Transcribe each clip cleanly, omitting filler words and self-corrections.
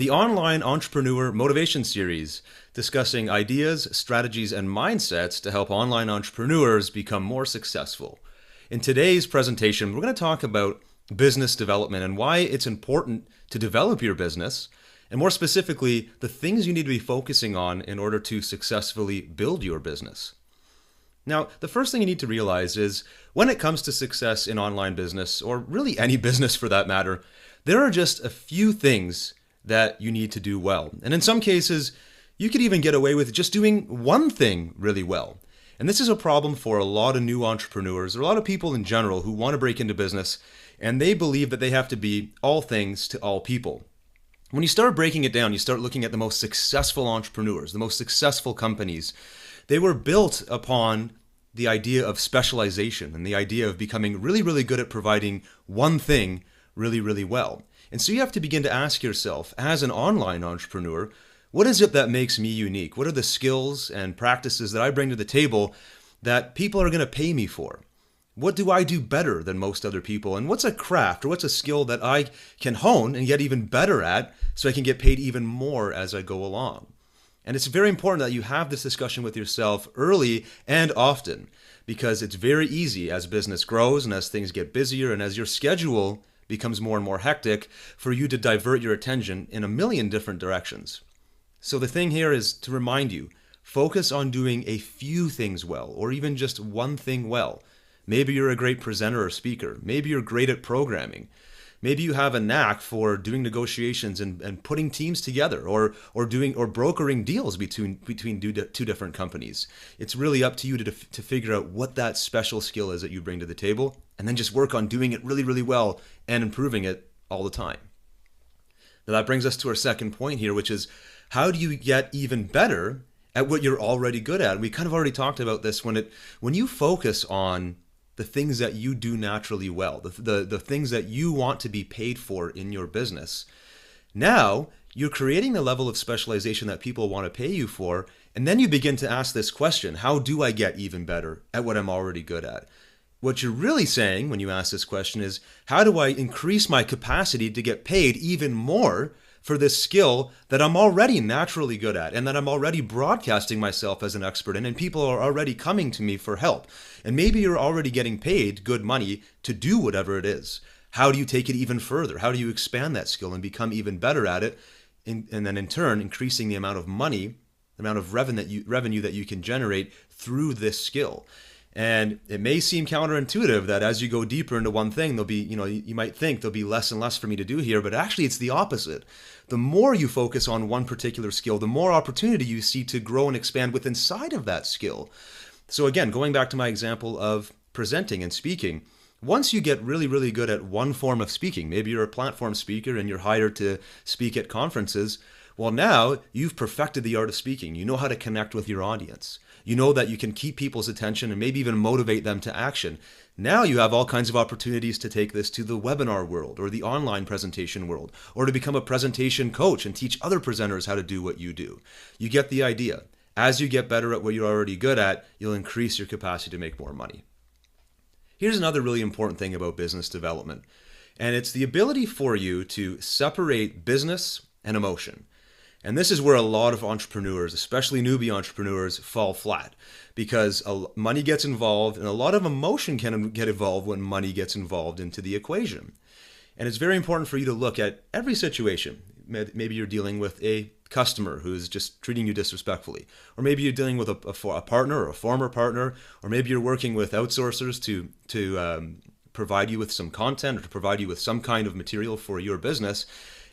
the Online Entrepreneur Motivation Series, discussing ideas, strategies, and mindsets to help online entrepreneurs become more successful. In today's presentation, we're going to talk about business development and why it's important to develop your business, and more specifically, the things you need to be focusing on in order to successfully build your business. Now, the first thing you need to realize is when it comes to success in online business, or really any business for that matter, there are just a few things that you need to do well. And in some cases, you could even get away with just doing one thing really well. And this is a problem for a lot of new entrepreneurs, or a lot of people in general who want to break into business, and they believe that they have to be all things to all people. When you start breaking it down, you start looking at the most successful entrepreneurs, the most successful companies. They were built upon the idea of specialization and the idea of becoming really, really good at providing one thing really, really well. And so you have to begin to ask yourself, as an online entrepreneur, what is it that makes me unique? What are the skills and practices that I bring to the table that people are going to pay me for? What do I do better than most other people? And what's a craft or what's a skill that I can hone and get even better at so I can get paid even more as I go along? And it's very important that you have this discussion with yourself early and often, because it's very easy as business grows and as things get busier and as your schedule becomes more and more hectic for you to divert your attention in a million different directions. So the thing here is to remind you, focus on doing a few things well, or even just one thing well. Maybe you're a great presenter or speaker. Maybe you're great at programming. Maybe you have a knack for doing negotiations and putting teams together, or brokering deals between two different companies. It's really up to you to figure out what that special skill is that you bring to the table, and then just work on doing it really, really well and improving it all the time. Now that brings us to our second point here, which is how do you get even better at what you're already good at? We kind of already talked about this. When you focus on the things that you do naturally well, the things that you want to be paid for in your business, now you're creating the level of specialization that people want to pay you for, and then you begin to ask this question, how do I get even better at what I'm already good at? What you're really saying when you ask this question is, how do I increase my capacity to get paid even more for this skill that I'm already naturally good at and that I'm already broadcasting myself as an expert in, and people are already coming to me for help. And maybe you're already getting paid good money to do whatever it is. How do you take it even further? How do you expand that skill and become even better at it? And then in turn, increasing the amount of money, the amount of revenue that you can generate through this skill. And it may seem counterintuitive that as you go deeper into one thing, there'll be, you might think there'll be less and less for me to do here, but actually it's the opposite. The more you focus on one particular skill, the more opportunity you see to grow and expand within inside of that skill. So again, going back to my example of presenting and speaking, once you get really, really good at one form of speaking, maybe you're a platform speaker and you're hired to speak at conferences, well, now you've perfected the art of speaking. You know how to connect with your audience. You know that you can keep people's attention and maybe even motivate them to action. Now you have all kinds of opportunities to take this to the webinar world or the online presentation world, or to become a presentation coach and teach other presenters how to do what you do. You get the idea. As you get better at what you're already good at, you'll increase your capacity to make more money. Here's another really important thing about business development, and it's the ability for you to separate business and emotion. And this is where a lot of entrepreneurs, especially newbie entrepreneurs, fall flat, because money gets involved and a lot of emotion can get involved when money gets involved into the equation. And it's very important for you to look at every situation. Maybe you're dealing with a customer who's just treating you disrespectfully, or maybe you're dealing with a partner or a former partner, or maybe you're working with outsourcers to provide you with some content or to provide you with some kind of material for your business.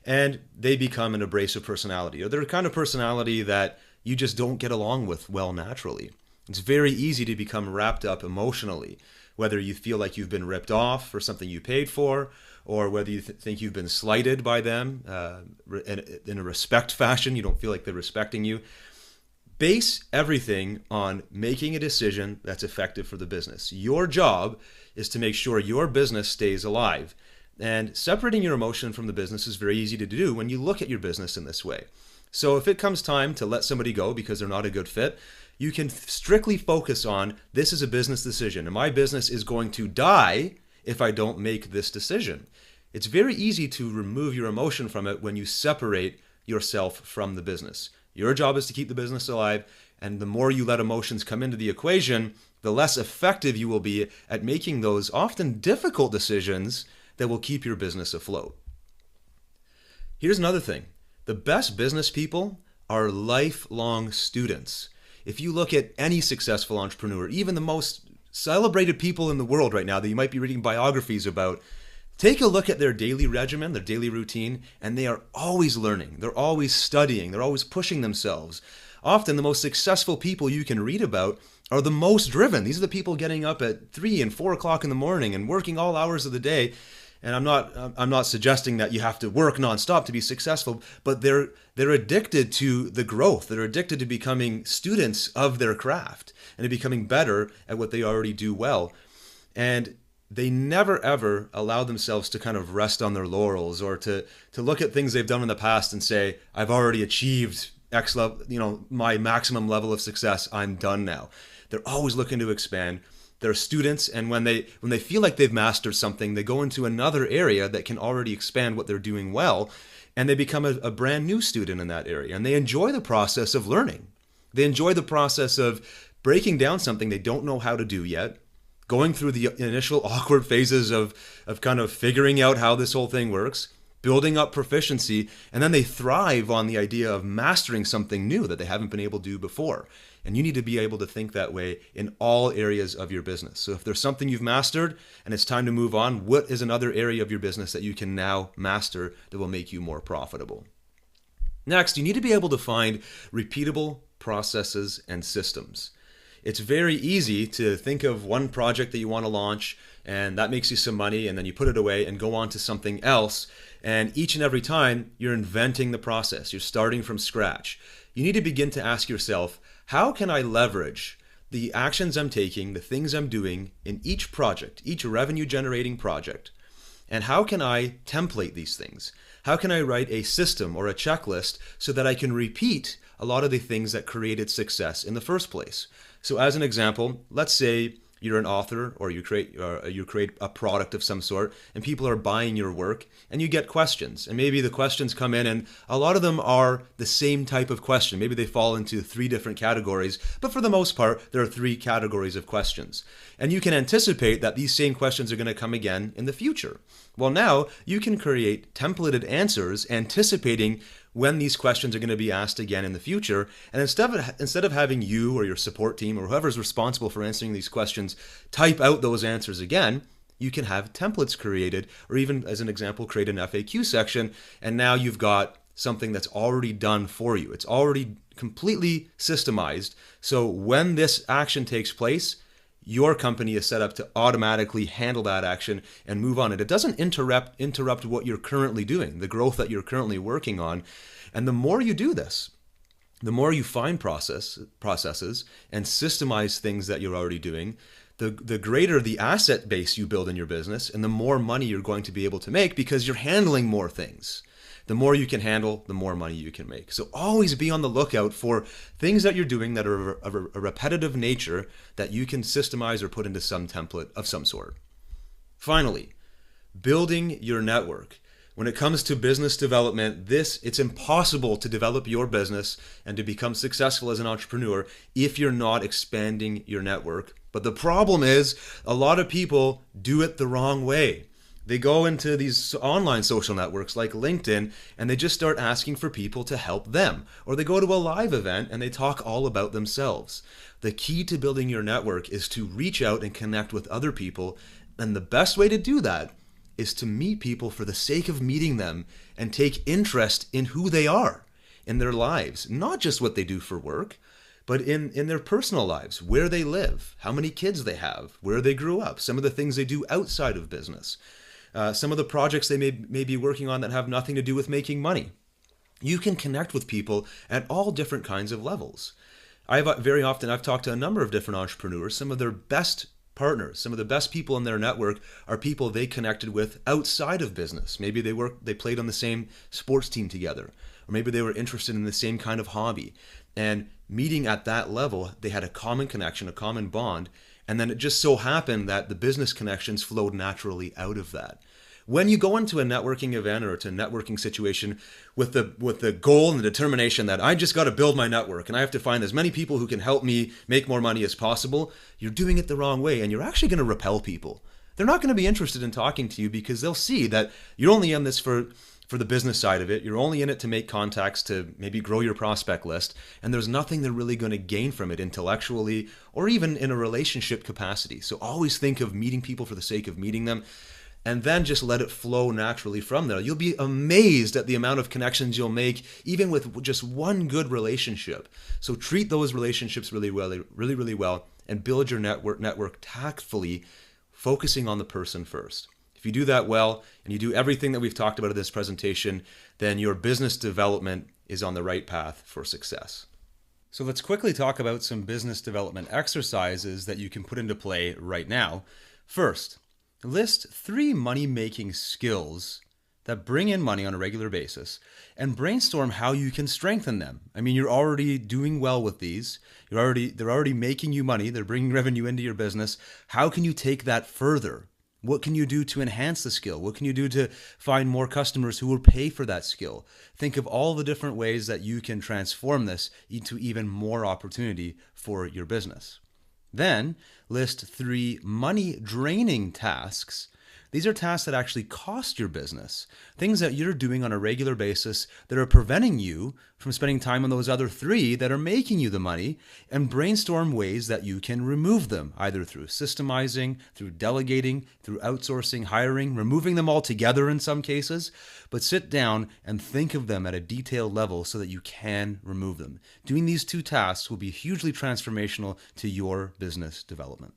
And they become an abrasive personality, or they're the kind of personality that you just don't get along with well naturally. It's very easy to become wrapped up emotionally, whether you feel like you've been ripped off for something you paid for, or whether you think you've been slighted by them in a respect fashion, you don't feel like they're respecting you. Base everything on making a decision that's effective for the business. Your job is to make sure your business stays alive. And separating your emotion from the business is very easy to do when you look at your business in this way. So if it comes time to let somebody go because they're not a good fit, you can strictly focus on, this is a business decision and my business is going to die if I don't make this decision. It's very easy to remove your emotion from it when you separate yourself from the business. Your job is to keep the business alive, and the more you let emotions come into the equation, the less effective you will be at making those often difficult decisions that will keep your business afloat. Here's another thing. The best business people are lifelong students. If you look at any successful entrepreneur, even the most celebrated people in the world right now that you might be reading biographies about, take a look at their daily regimen, their daily routine, and they are always learning. They're always studying. They're always pushing themselves. Often the most successful people you can read about are the most driven. These are the people getting up at 3 and 4 o'clock in the morning and working all hours of the day. And I'm not suggesting that you have to work nonstop to be successful, but they're addicted to the growth. They're addicted to becoming students of their craft and to becoming better at what they already do well. And they never ever allow themselves to kind of rest on their laurels or to look at things they've done in the past and say, I've already achieved X level, my maximum level of success. I'm done now. They're always looking to expand. They're students, and when they feel like they've mastered something, they go into another area that can already expand what they're doing well, and they become a brand new student in that area. And they enjoy the process of learning. They enjoy the process of breaking down something they don't know how to do yet, going through the initial awkward phases of kind of figuring out how this whole thing works, building up proficiency, and then they thrive on the idea of mastering something new that they haven't been able to do before. And you need to be able to think that way in all areas of your business. So if there's something you've mastered and it's time to move on, what is another area of your business that you can now master that will make you more profitable? Next, you need to be able to find repeatable processes and systems. It's very easy to think of one project that you want to launch, and that makes you some money, and then you put it away and go on to something else. And each and every time, you're inventing the process. You're starting from scratch. You need to begin to ask yourself, how can I leverage the actions I'm taking, the things I'm doing in each project, each revenue-generating project? And how can I template these things? How can I write a system or a checklist so that I can repeat a lot of the things that created success in the first place? So as an example, let's say you're an author or you create a product of some sort and people are buying your work and you get questions. And maybe the questions come in and a lot of them are the same type of question. Maybe they fall into 3 different categories, but for the most part, there are 3 categories of questions. And you can anticipate that these same questions are going to come again in the future. Well, now you can create templated answers anticipating when these questions are going to be asked again in the future. And instead of having you or your support team or whoever's responsible for answering these questions type out those answers again, you can have templates created, or even as an example, create an FAQ section. And now you've got something that's already done for you. It's already completely systemized. So when this action takes place, your company is set up to automatically handle that action and move on. And it doesn't interrupt what you're currently doing, the growth that you're currently working on. And the more you do this, the more you find processes and systemize things that you're already doing, the greater the asset base you build in your business and the more money you're going to be able to make because you're handling more things. The more you can handle, the more money you can make. So always be on the lookout for things that you're doing that are of a repetitive nature that you can systemize or put into some template of some sort. Finally, building your network. When it comes to business development, it's impossible to develop your business and to become successful as an entrepreneur if you're not expanding your network. But the problem is a lot of people do it the wrong way. They go into these online social networks like LinkedIn and they just start asking for people to help them. Or they go to a live event and they talk all about themselves. The key to building your network is to reach out and connect with other people. And the best way to do that is to meet people for the sake of meeting them and take interest in who they are in their lives, not just what they do for work, but in their personal lives, where they live, how many kids they have, where they grew up, some of the things they do outside of business. Some of the projects they may be working on that have nothing to do with making money. You can connect with people at all different kinds of levels. I've talked to a number of different entrepreneurs. Some of their best partners, some of the best people in their network are people they connected with outside of business. Maybe they played on the same sports team together, or maybe they were interested in the same kind of hobby. And meeting at that level, they had a common connection, a common bond. And then it just so happened that the business connections flowed naturally out of that. When you go into a networking event or to a networking situation with the goal and the determination that I just got to build my network and I have to find as many people who can help me make more money as possible, you're doing it the wrong way, and you're actually going to repel people. They're not going to be interested in talking to you because they'll see that you're only in this for the business side of it. You're only in it to make contacts, to maybe grow your prospect list, and there's nothing they're really going to gain from it intellectually or even in a relationship capacity. So always think of meeting people for the sake of meeting them, and then just let it flow naturally from there. You'll be amazed at the amount of connections you'll make, even with just one good relationship. So treat those relationships really well, and build your network tactfully, focusing on the person first. If you do that well, and you do everything that we've talked about in this presentation, then your business development is on the right path for success. So let's quickly talk about some business development exercises that you can put into play right now. First, list 3 money-making skills that bring in money on a regular basis and brainstorm how you can strengthen them. I mean, you're already doing well with these. They're already making you money. They're bringing revenue into your business. How can you take that further? What can you do to enhance the skill? What can you do to find more customers who will pay for that skill? Think of all the different ways that you can transform this into even more opportunity for your business. Then list 3 money-draining tasks. These are tasks that actually cost your business, things that you're doing on a regular basis that are preventing you from spending time on those other 3 that are making you the money, and brainstorm ways that you can remove them, either through systemizing, through delegating, through outsourcing, hiring, removing them altogether in some cases, but sit down and think of them at a detailed level so that you can remove them. Doing these 2 tasks will be hugely transformational to your business development.